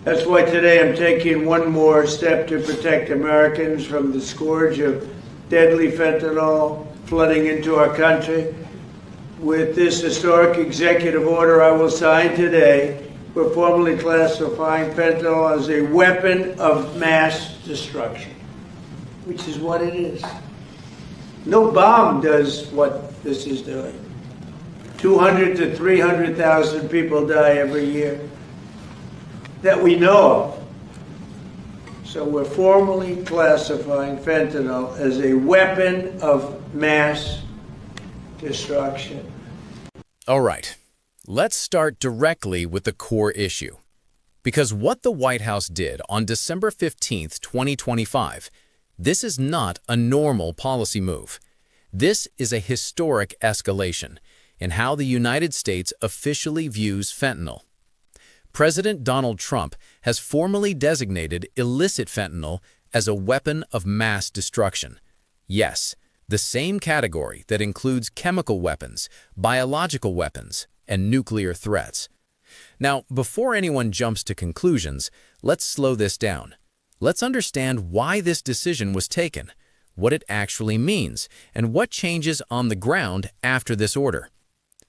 That's why today I'm taking one more step to protect Americans from the scourge of deadly fentanyl flooding into our country. With this historic executive order I will sign today, we're formally classifying fentanyl as a weapon of mass destruction, which is what it is. No bomb does what this is doing. 200 to 300,000 people die every year that we know of. So we're formally classifying fentanyl as a weapon of mass destruction. All right, let's start directly with the core issue. Because what the White House did on December 15th, 2025, this is not a normal policy move. This is a historic escalation in how the United States officially views fentanyl. President Donald Trump has formally designated illicit fentanyl as a weapon of mass destruction. Yes, the same category that includes chemical weapons, biological weapons, and nuclear threats. Now, before anyone jumps to conclusions, let's slow this down. Let's understand why this decision was taken, what it actually means, and what changes on the ground after this order.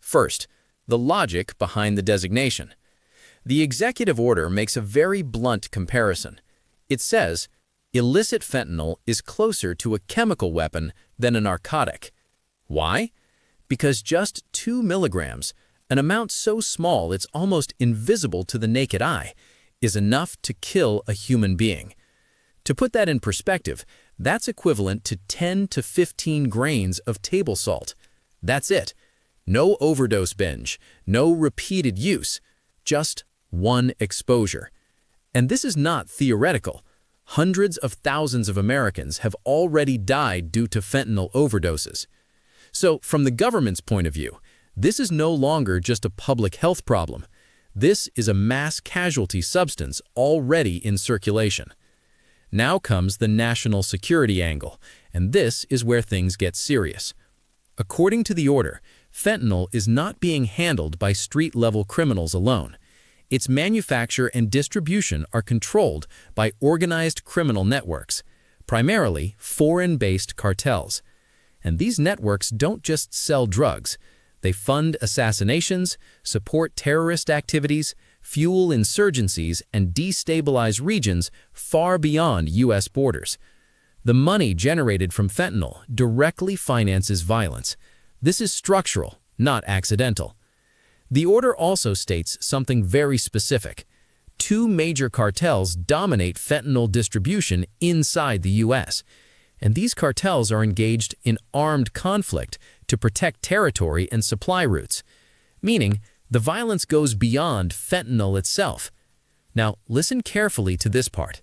First, the logic behind the designation. The executive order makes a very blunt comparison. It says, illicit fentanyl is closer to a chemical weapon than a narcotic. Why? Because just 2 milligrams, an amount so small it's almost invisible to the naked eye, is enough to kill a human being. To put that in perspective, that's equivalent to 10 to 15 grains of table salt. That's it. No overdose binge, no repeated use, just one exposure. And this is not theoretical. Hundreds of thousands of Americans have already died due to fentanyl overdoses. So, from the government's point of view, this is no longer just a public health problem. This is a mass casualty substance already in circulation. Now comes the national security angle, and this is where things get serious. According to the order, fentanyl is not being handled by street-level criminals alone. Its manufacture and distribution are controlled by organized criminal networks, primarily foreign-based cartels. And these networks don't just sell drugs. They fund assassinations, support terrorist activities, fuel insurgencies, and destabilize regions far beyond U.S. borders. The money generated from fentanyl directly finances violence. This is structural, not accidental. The order also states something very specific. 2 major cartels dominate fentanyl distribution inside the U.S., and these cartels are engaged in armed conflict to protect territory and supply routes, meaning the violence goes beyond fentanyl itself. Now, listen carefully to this part.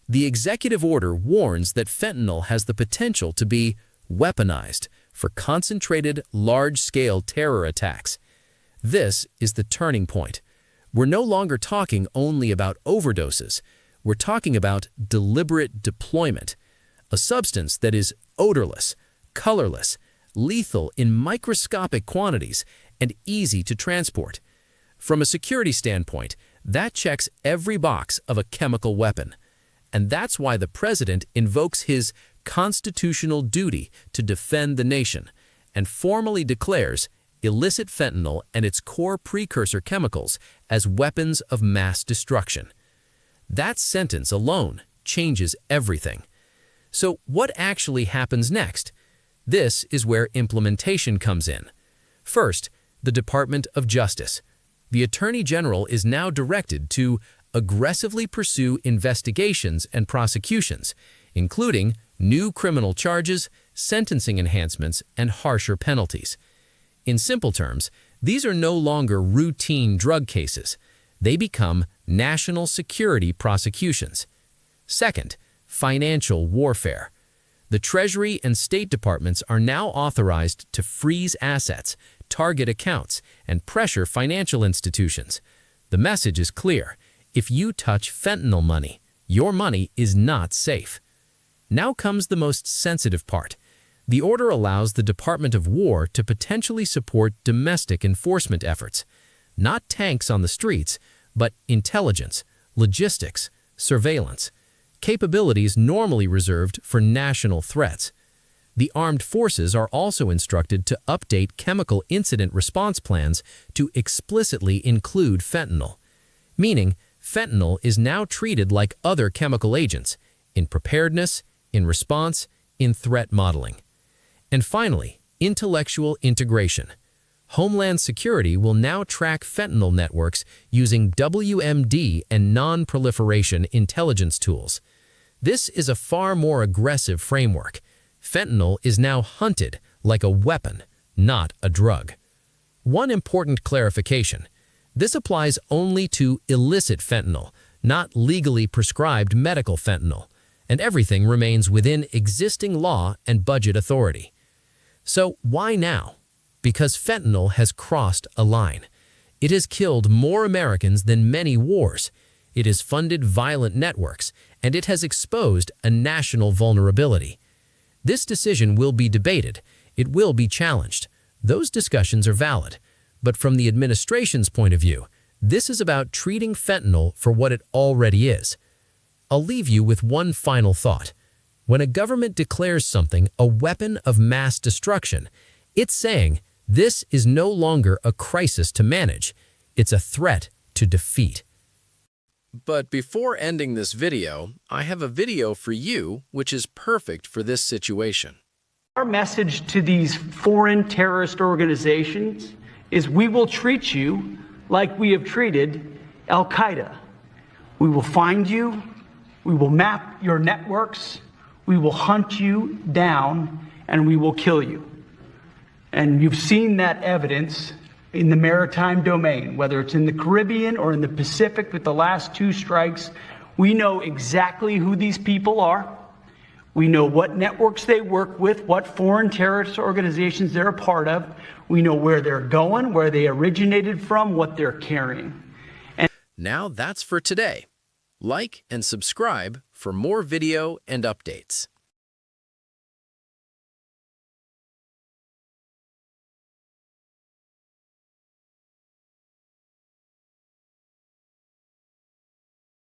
The executive order warns that fentanyl has the potential to be weaponized for concentrated, large-scale terror attacks. This is the turning point. We're no longer talking only about overdoses. We're talking about deliberate deployment, a substance that is odorless, colorless, lethal in microscopic quantities, and easy to transport. From a security standpoint, that checks every box of a chemical weapon. And that's why the president invokes his constitutional duty to defend the nation and formally declares illicit fentanyl and its core precursor chemicals as weapons of mass destruction. That sentence alone changes everything. So what actually happens next? This is where implementation comes in. First, the Department of Justice. The Attorney General is now directed to aggressively pursue investigations and prosecutions, including new criminal charges, sentencing enhancements, and harsher penalties. In simple terms, these are no longer routine drug cases. They become national security prosecutions. Second, financial warfare. The Treasury and State Departments are now authorized to freeze assets, target accounts, and pressure financial institutions. The message is clear. If you touch fentanyl money, your money is not safe. Now comes the most sensitive part. The order allows the Department of War to potentially support domestic enforcement efforts. Not tanks on the streets, but intelligence, logistics, surveillance, capabilities normally reserved for national threats. The armed forces are also instructed to update chemical incident response plans to explicitly include fentanyl, meaning fentanyl is now treated like other chemical agents in preparedness, in response, in threat modeling. And finally, intellectual integration. Homeland Security will now track fentanyl networks using WMD and non-proliferation intelligence tools. This is a far more aggressive framework. Fentanyl is now hunted like a weapon, not a drug. One important clarification: this applies only to illicit fentanyl, not legally prescribed medical fentanyl, and everything remains within existing law and budget authority. So why now? Because fentanyl has crossed a line. It has killed more Americans than many wars. It has funded violent networks, and it has exposed a national vulnerability. This decision will be debated. It will be challenged. Those discussions are valid. But from the administration's point of view, this is about treating fentanyl for what it already is. I'll leave you with one final thought. When a government declares something a weapon of mass destruction, it's saying this is no longer a crisis to manage. It's a threat to defeat. But before ending this video, I have a video for you which is perfect for this situation. Our message to these foreign terrorist organizations is we will treat you like we have treated Al-Qaeda. We will find you, we will map your networks, we will hunt you down, and we will kill you. And you've seen that evidence in the maritime domain, whether it's in the Caribbean or in the Pacific with the last two strikes. We know exactly who these people are. We know what networks they work with, what foreign terrorist organizations they're a part of. We know where they're going, where they originated from, what they're carrying. Now that's for today. Like and subscribe for more video and updates.